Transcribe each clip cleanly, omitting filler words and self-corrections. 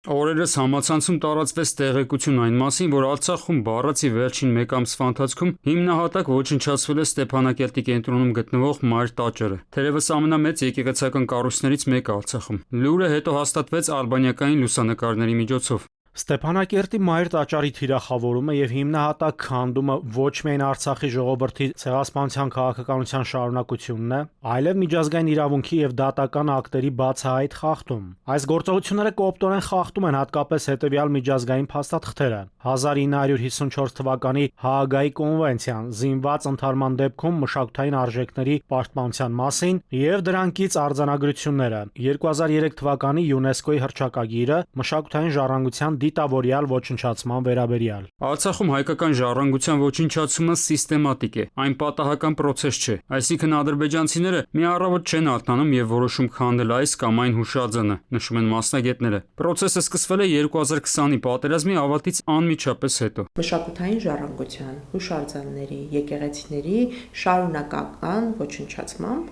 Օրերս համացանցում տարածվեց տեղեկություն այն մասին, որ Արցախում բառացի վերջին մեկ ամսվա ընթացքում հիմնահատակ ոչնչացվել է Ստեփանակերտի կենտրոնում գտնվող Մայր տաճարը, թերևս ամենամեծ եկեղեցական կառույցներից մեկը Արցախում։ Լուրը հետո հաստատվեց ալբանիական լուսանկարների միջոցով։ Ստեփանակերտի Մայր տաճարի թիրախավորումը եւ հիմնահատակ քանդումը ոչ միայն Արցախի ժողովրդի ցեղասպանության քաղաքականության շարունակությունն է, այլև միջազգային իրավունքի եւ դատական ակտերի բացահայտ խախտում։ Այս գործողությունները կոպտորեն խախտում են հատկապես հետեւյալ միջազգային փաստաթղթերը. 1954 թվականի Հաագայի կոնվենցիան զինված ընդհարման դեպքում մշակութային արժեքների պաշտպանության մասին եւ դրանքից արձանագրությունները, 2003 թվականի ՅՈՒՆԵՍԿՕ-ի հռչակագիրը մշակութային ժառանգության դիտավորյալ ոչնչացման վերաբերյալ։ Արցախում հայկական ժառանգության ոչնչացումը սիստեմատիկ է, այն պատահական process չէ, այսինքն ադրբեջանցիները մի առավոտ չեն արթնանում եւ որոշում քանդել այս կամ այն հուշարձանը, նշում են մասնագետները։ Process-ը սկսվել է 2020-ի պատերազմի ավարտից անմիջապես հետո։ Մշակութային ժառանգության, հուշարձանների, եկեղեցիների շարունակական ոչնչացմամբ,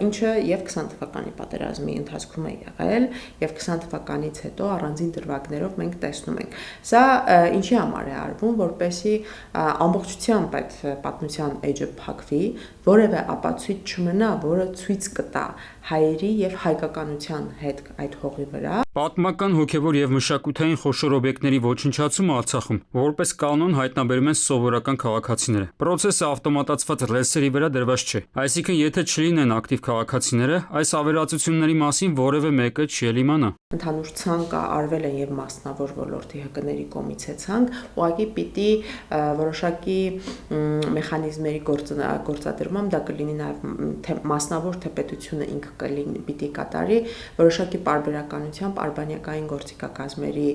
ինչը եւ 20 թվականի պատերազմի ընթացքում է եղել եւ 20 թվականից հետո առանձին դրվագներով մենք տեսնում ենք։ Սա ինչի համար է արվում, որպեսզի ամբողջությամբ այդ պատմության էջը փակվի, որևէ ապացույց չմնա, որը ցույց կտա հայերի եւ հայկականության հետ այդ հողի վրա։ Պատմական, հոգեվոր եւ մշակութային խոշոր օբյեկտների ոչնչացումը Արցախում որպես կանոն հայտնաբերում են սովորական քաղաքացիները։ Պրոցեսը ավտոմատացված ռելսերի վրա դրված չէ։ Այսինքն, եթե չլինեն ակտիվ քաղաքացիները, այս ավերածությունների մասին որևէ մեկը չի ելիմանա։ Ընդհանուր ցանկը արվել է եւ մասնավոր ոլորտի ՀԿ-ների կողմից է ցանկ, ուղղակի պիտի որոշակի մեխանիզմերի գործադրմամբ դա կլինի նաեւ մասնավոր թե պետությունը ինքը պիտի կատարի որոշակի պարբերականությամբ արբանյակային գործիքակազմերի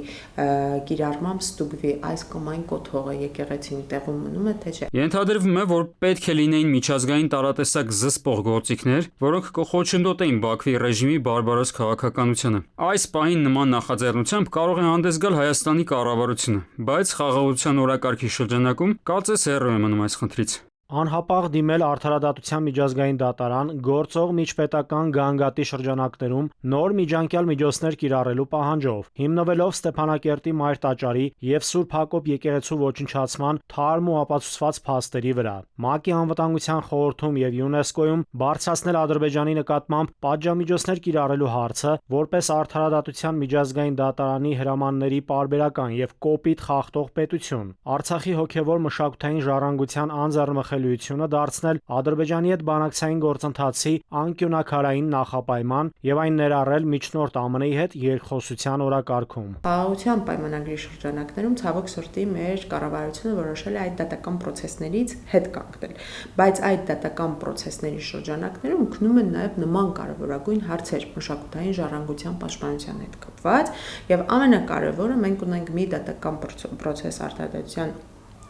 կիրառմամբ ստուգվի այս կամ այն կոթողը եկեղեցին տեղում մնում է թե չէ։ Ենթադրվում է, որ պետք է լինեին միջազգային տարատեսակ զսպող գործիքներ, որոնք կխոչընդոտեին Բաքվի ռեժիմի բարբարոս քաղաքականությունը։ Այս պահին նման նախաձեռնությամբ կարող է հանդես գալ Հայաստանի կառավարությունը, բայց խաղաղության օրակարգի շրջանակում կարծես հեռու է մնում այս խնդրից։ Անհապաղ դիմել Արդարադատության միջազգային դատարան գործող միջպետական գանգատի շրջանակներում նոր միջանկյալ միջոցներ կիրառելու պահանջով, հիմնվելով Ստեփանակերտի Մայր տաճարի եւ Սուրբ Հակոբ եկեղեցու ոչնչացման թարմ ու ապացուցված փաստերի վրա։ ՄԱԿ-ի անվտանգության խորհրդում եւ ՅՈՒՆԵՍԿՕ-ում բարձրացնել Ադրբեջանի նկատմամբ պատժամիջոցներ կիրառելու հարցը որպես Արդարադատության միջազգային դատարանի հրամանների պարբերական եւ կոպիտ խախտող պետություն։ Արցախի հոգեվոր մշակութային ժառանգության անձեռնմխելիությունը դարձնել Ադրբեջանի հետ բանակցային գործընթացի անկյունաքարային նախապայման եւ այն ներառել միջնորդ ԱՄՆ-ի հետ երկխոսության օրակարգում։ Խաղաղության պայմանագրի շրջանակներում ցավոք սրտի մեր կառավարությունը որոշել է այդ դատական process-ներից հետ կանգնել, բայց այդ դատական process-ների շրջանակներում քնում են նաեւ նման կարևորագույն հարցեր մշակութային ժառանգության պաշտպանության հետ կապված եւ ամենակարևորը մենք ունենք մի դատական process Արդարադատության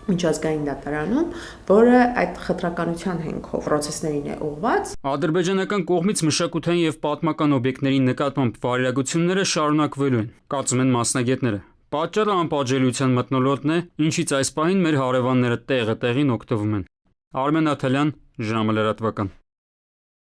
միջազգային դատարանում, որը այդ խտրականության հենքով process-ներին է ուղղված։ Ադրբեջանական կողմից մշակութային եւ պատմական օբյեկտների նկատմամբ վարիրագությունները շարունակվելու են, կարծում են մասնագետները։ Պատճառը անպատժելիության մթնոլորտն է, ինչից այս պահին մեր հարևանները տեղը տեղին օգտվում են։ Արմեն Աթալյան, ժամը լրատվական։